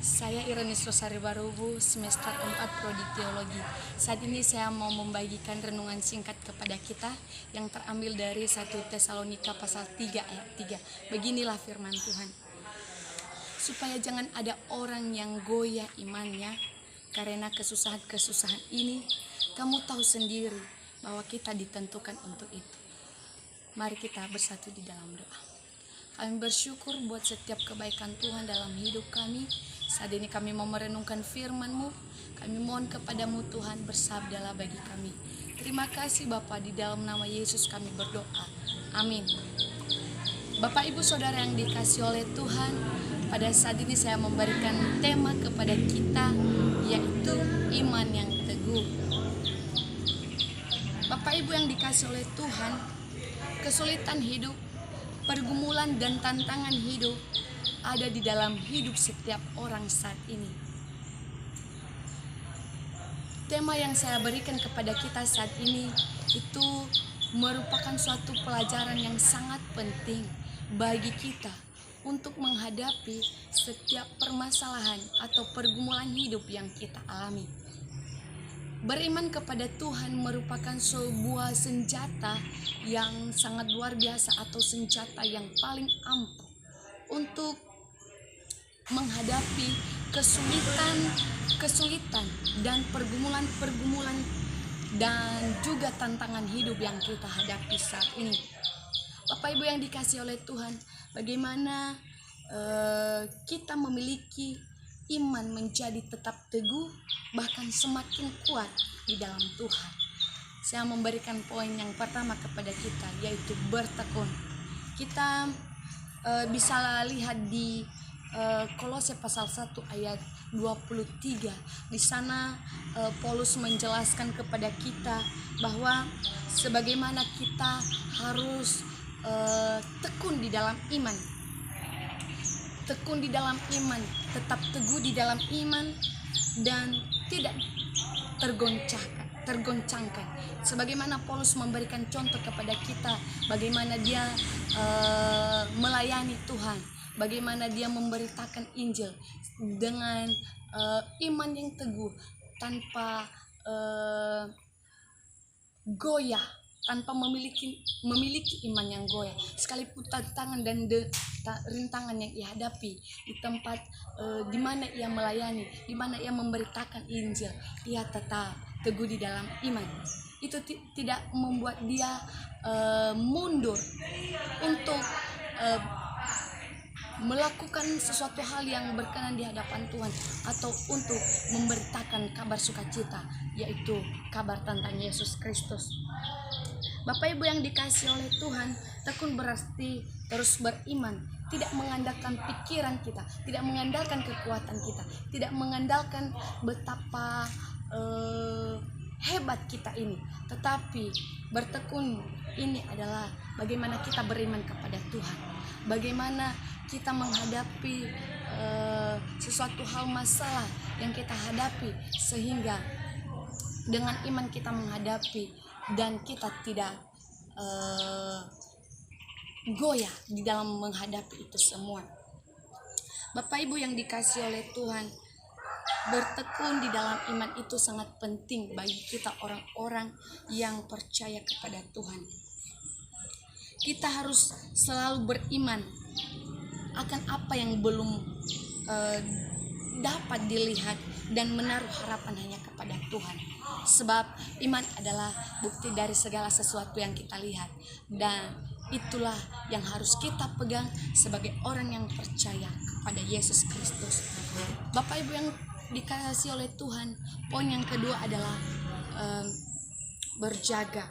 Saya Irenis Rosari Barubu, semester 4 Prodi Teologi. Saat ini saya mau membagikan renungan singkat kepada kita yang terambil dari 1 Tesalonika pasal 3 ayat 3. Beginilah firman Tuhan. Supaya jangan ada orang yang goyah imannya karena kesusahan-kesusahan ini. Kamu tahu sendiri bahwa kita ditentukan untuk itu. Mari kita bersatu di dalam doa. Kami bersyukur buat setiap kebaikan Tuhan dalam hidup kami. Saat ini kami mau merenungkan firman-Mu. Kami mohon kepadamu Tuhan, bersabdalah bagi kami. Terima kasih Bapa, di dalam nama Yesus kami berdoa. Amin. Bapak Ibu Saudara yang dikasihi oleh Tuhan, pada saat ini saya memberikan tema kepada kita, yaitu iman yang teguh. Bapak Ibu yang dikasihi oleh Tuhan, kesulitan hidup, pergumulan dan tantangan hidup ada di dalam hidup setiap orang saat ini. Tema yang saya berikan kepada kita saat ini itu merupakan suatu pelajaran yang sangat penting bagi kita untuk menghadapi setiap permasalahan atau pergumulan hidup yang kita alami. Beriman kepada Tuhan merupakan sebuah senjata yang sangat luar biasa atau senjata yang paling ampuh untuk menghadapi kesulitan dan pergumulan dan juga tantangan hidup yang kita hadapi saat ini. Bapak Ibu yang dikasihi oleh Tuhan, bagaimana kita memiliki iman menjadi tetap teguh, bahkan semakin kuat di dalam Tuhan. Saya memberikan poin yang pertama kepada kita, yaitu bertekun. Kita bisa lihat di Kolose pasal 1 ayat 23. Di sana Paulus menjelaskan kepada kita bahwa sebagaimana kita harus tekun di dalam iman. Tekun di dalam iman, tetap teguh di dalam iman, dan tidak tergoncangkan. Sebagaimana Paulus memberikan contoh kepada kita, bagaimana dia melayani Tuhan, bagaimana dia memberitakan Injil dengan iman yang teguh, tanpa goyah, tanpa memiliki iman yang goyah, sekalipun tantangan dan rintangan yang ia hadapi di tempat di mana ia melayani, di mana ia memberitakan Injil, ia tetap teguh di dalam iman. Itu tidak membuat dia mundur untuk melakukan sesuatu hal yang berkenan di hadapan Tuhan, atau untuk memberitakan kabar sukacita, yaitu kabar tentang Yesus Kristus. Bapak Ibu yang dikasihi oleh Tuhan, tekun berarti terus beriman, tidak mengandalkan pikiran kita, tidak mengandalkan kekuatan kita, tidak mengandalkan betapa hebat kita ini, tetapi bertekun ini adalah bagaimana kita beriman kepada Tuhan, bagaimana kita menghadapi sesuatu hal masalah yang kita hadapi, sehingga dengan iman kita menghadapi dan kita tidak goyah di dalam menghadapi itu semua. Bapak Ibu yang dikasihi oleh Tuhan, bertekun di dalam iman itu sangat penting bagi kita orang-orang yang percaya kepada Tuhan. Kita harus selalu beriman akan apa yang belum dapat dilihat dan menaruh harapan hanya kepada Tuhan. Sebab iman adalah bukti dari segala sesuatu yang kita lihat, dan itulah yang harus kita pegang sebagai orang yang percaya kepada Yesus Kristus. Bapak Ibu yang dikasihi oleh Tuhan, poin yang kedua adalah berjaga.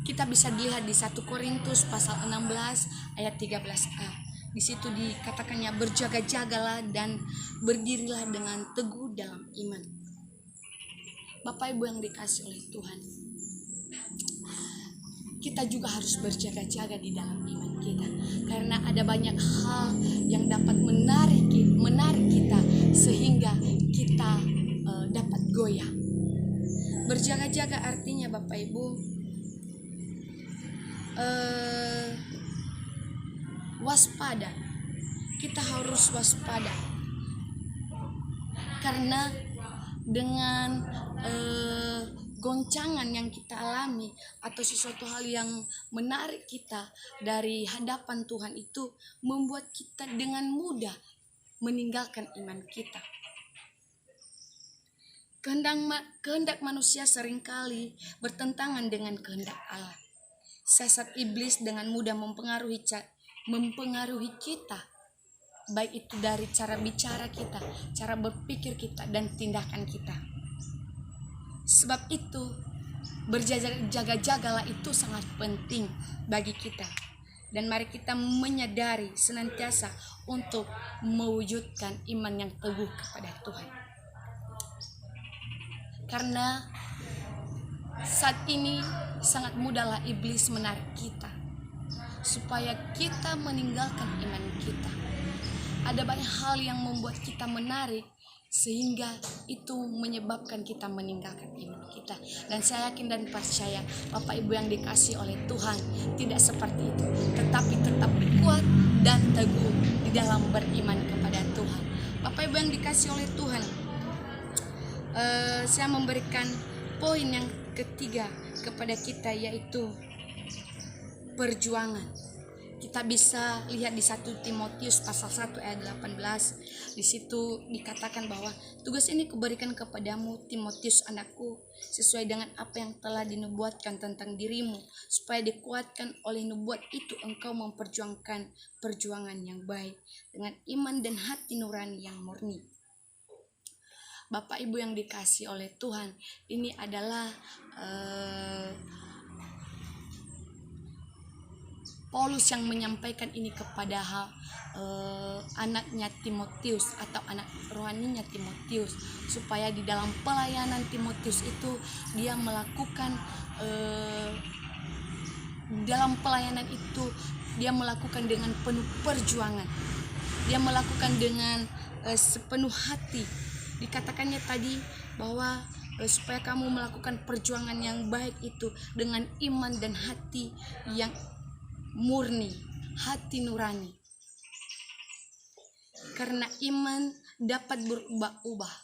Kita bisa dilihat di 1 Korintus pasal 16 ayat 13a. Di situ dikatakannya, berjaga-jagalah dan berdirilah dengan teguh dalam iman. Bapak Ibu yang dikasihi oleh Tuhan, kita juga harus berjaga-jaga di dalam iman kita, karena ada banyak hal yang dapat menarik kita sehingga kita dapat goyah. Berjaga-jaga artinya, Bapak Ibu, waspada. kita harus waspada, karena dengan goncangan yang kita alami atau sesuatu hal yang menarik kita dari hadapan Tuhan itu membuat kita dengan mudah meninggalkan iman kita. Kehendak manusia seringkali bertentangan dengan kehendak Allah. Siasat iblis dengan mudah mempengaruhi kita, baik itu dari cara bicara kita, cara berpikir kita, dan tindakan kita. Sebab itu, berjaga-jagalah itu sangat penting bagi kita. Dan mari kita menyadari senantiasa untuk mewujudkan iman yang teguh kepada Tuhan. Karena saat ini sangat mudahlah iblis menarik kita supaya kita meninggalkan iman kita. Ada banyak hal yang membuat kita menarik, sehingga itu menyebabkan kita meninggalkan iman kita. Dan saya yakin dan percaya Bapak Ibu yang dikasihi oleh Tuhan tidak seperti itu, tetapi tetap kuat dan teguh di dalam beriman kepada Tuhan. Bapak Ibu yang dikasihi oleh Tuhan, saya memberikan poin yang ketiga kepada kita, yaitu perjuangan. Kita bisa lihat di 1 Timotius pasal 1 ayat 18. Di situ dikatakan bahwa tugas ini kuberikan kepadamu Timotius anakku, sesuai dengan apa yang telah dinubuatkan tentang dirimu, supaya dikuatkan oleh nubuat itu engkau memperjuangkan perjuangan yang baik dengan iman dan hati nurani yang murni. Bapak Ibu yang dikasihi oleh Tuhan, ini adalah Paulus yang menyampaikan ini kepada anaknya Timotius atau anak rohaninya Timotius, supaya di dalam pelayanan Timotius itu dia melakukan dengan penuh perjuangan. Dia melakukan dengan sepenuh hati. Dikatakannya tadi bahwa supaya kamu melakukan perjuangan yang baik itu dengan iman dan hati yang murni, hati nurani. Karena iman dapat berubah-ubah.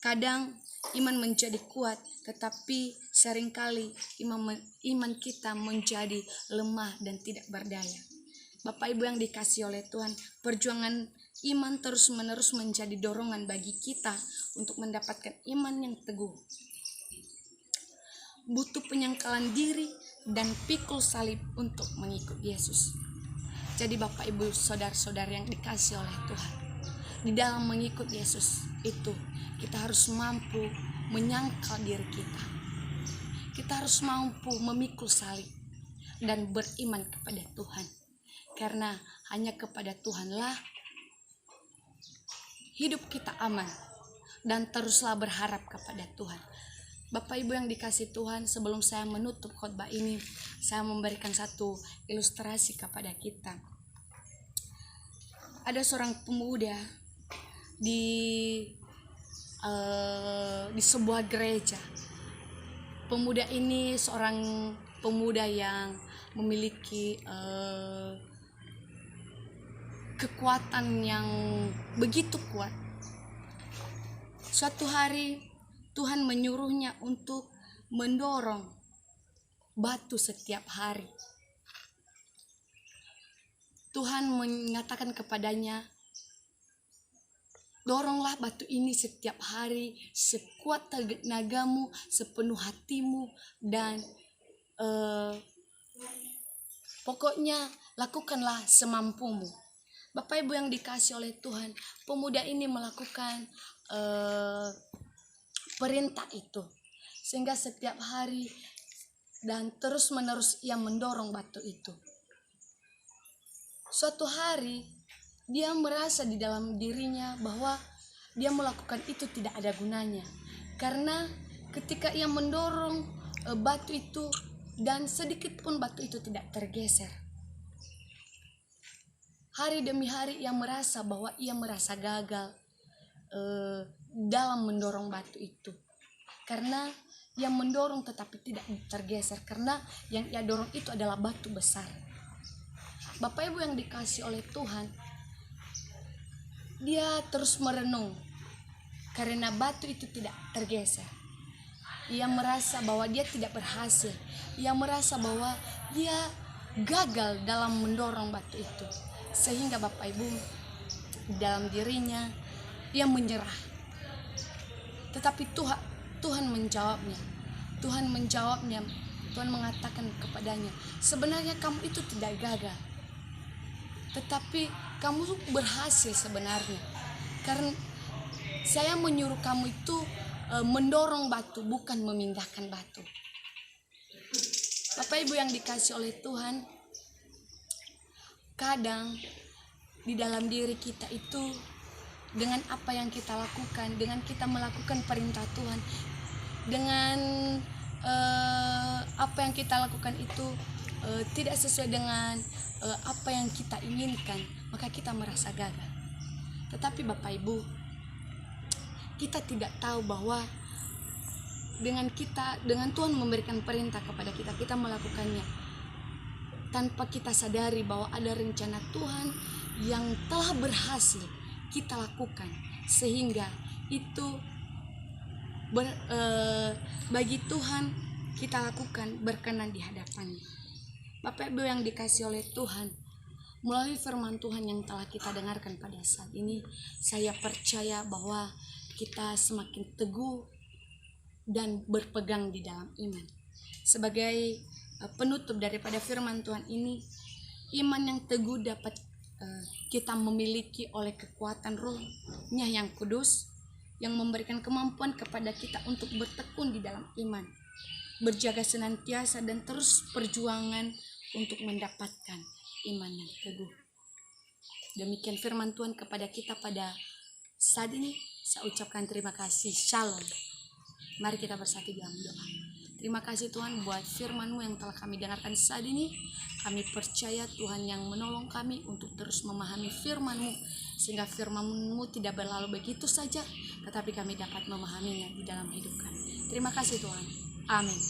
Kadang iman menjadi kuat, tetapi seringkali iman kita menjadi lemah dan tidak berdaya. Bapak Ibu yang dikasihi oleh Tuhan, perjuangan iman terus-menerus menjadi dorongan bagi kita untuk mendapatkan iman yang teguh. Butuh penyangkalan diri dan pikul salib untuk mengikut Yesus. Jadi Bapak Ibu saudara-saudara yang dikasihi oleh Tuhan, di dalam mengikut Yesus itu kita harus mampu menyangkal diri kita. Kita harus mampu memikul salib dan beriman kepada Tuhan. Karena hanya kepada Tuhanlah hidup kita aman, dan teruslah berharap kepada Tuhan. Bapak Ibu yang dikasihi Tuhan, sebelum saya menutup khotbah ini, saya memberikan satu ilustrasi kepada kita. Ada seorang pemuda di sebuah gereja. Pemuda ini seorang pemuda yang memiliki kekuatan yang begitu kuat. Suatu hari Tuhan menyuruhnya untuk mendorong batu setiap hari. Tuhan mengatakan kepadanya, doronglah batu ini setiap hari sekuat tenagamu, sepenuh hatimu, dan pokoknya lakukanlah semampumu. Bapak Ibu yang dikasihi oleh Tuhan, pemuda ini melakukan perintah itu, sehingga setiap hari dan terus menerus ia mendorong batu itu. Suatu hari dia merasa di dalam dirinya bahwa dia melakukan itu tidak ada gunanya, karena ketika ia mendorong batu itu dan sedikit pun batu itu tidak tergeser. Hari demi hari ia merasa bahwa ia merasa gagal dalam mendorong batu itu, karena ia mendorong tetapi tidak tergeser, karena yang ia dorong itu adalah batu besar. Bapak Ibu yang dikasihi oleh Tuhan, dia terus merenung karena batu itu tidak tergeser. Ia merasa bahwa dia tidak berhasil. Ia merasa bahwa dia gagal dalam mendorong batu itu. Sehingga Bapak Ibu, dalam dirinya ia menyerah. Tetapi Tuhan menjawabnya. Tuhan mengatakan kepadanya, sebenarnya kamu itu tidak gagal, tetapi kamu berhasil sebenarnya. Karena saya menyuruh kamu itu mendorong batu, bukan memindahkan batu. Bapak Ibu yang dikasih oleh Tuhan, kadang di dalam diri kita itu, dengan apa yang kita lakukan, dengan kita melakukan perintah Tuhan, dengan apa yang kita lakukan itu tidak sesuai dengan apa yang kita inginkan, maka kita merasa gagal. Tetapi Bapak Ibu, kita tidak tahu bahwa dengan Tuhan memberikan perintah kepada kita, kita melakukannya tanpa kita sadari bahwa ada rencana Tuhan yang telah berhasil kita lakukan, sehingga itu bagi Tuhan kita lakukan berkenan di hadapannya. Bapak Ibu yang dikasih oleh Tuhan, melalui firman Tuhan yang telah kita dengarkan pada saat ini, saya percaya bahwa kita semakin teguh dan berpegang di dalam iman. Sebagai penutup daripada firman Tuhan ini, iman yang teguh dapat kita memiliki oleh kekuatan Roh-Nya yang kudus, yang memberikan kemampuan kepada kita untuk bertekun di dalam iman, berjaga senantiasa dan terus perjuangan untuk mendapatkan iman yang teguh. Demikian firman Tuhan kepada kita pada saat ini. Saya ucapkan terima kasih. Shalom. Mari kita bersatu dalam doa. Terima kasih Tuhan buat firman-Mu yang telah kami dengarkan saat ini. Kami percaya Tuhan yang menolong kami untuk terus memahami firman-Mu, sehingga firman-Mu tidak berlalu begitu saja, tetapi kami dapat memahaminya di dalam hidup kami. Terima kasih Tuhan. Amin.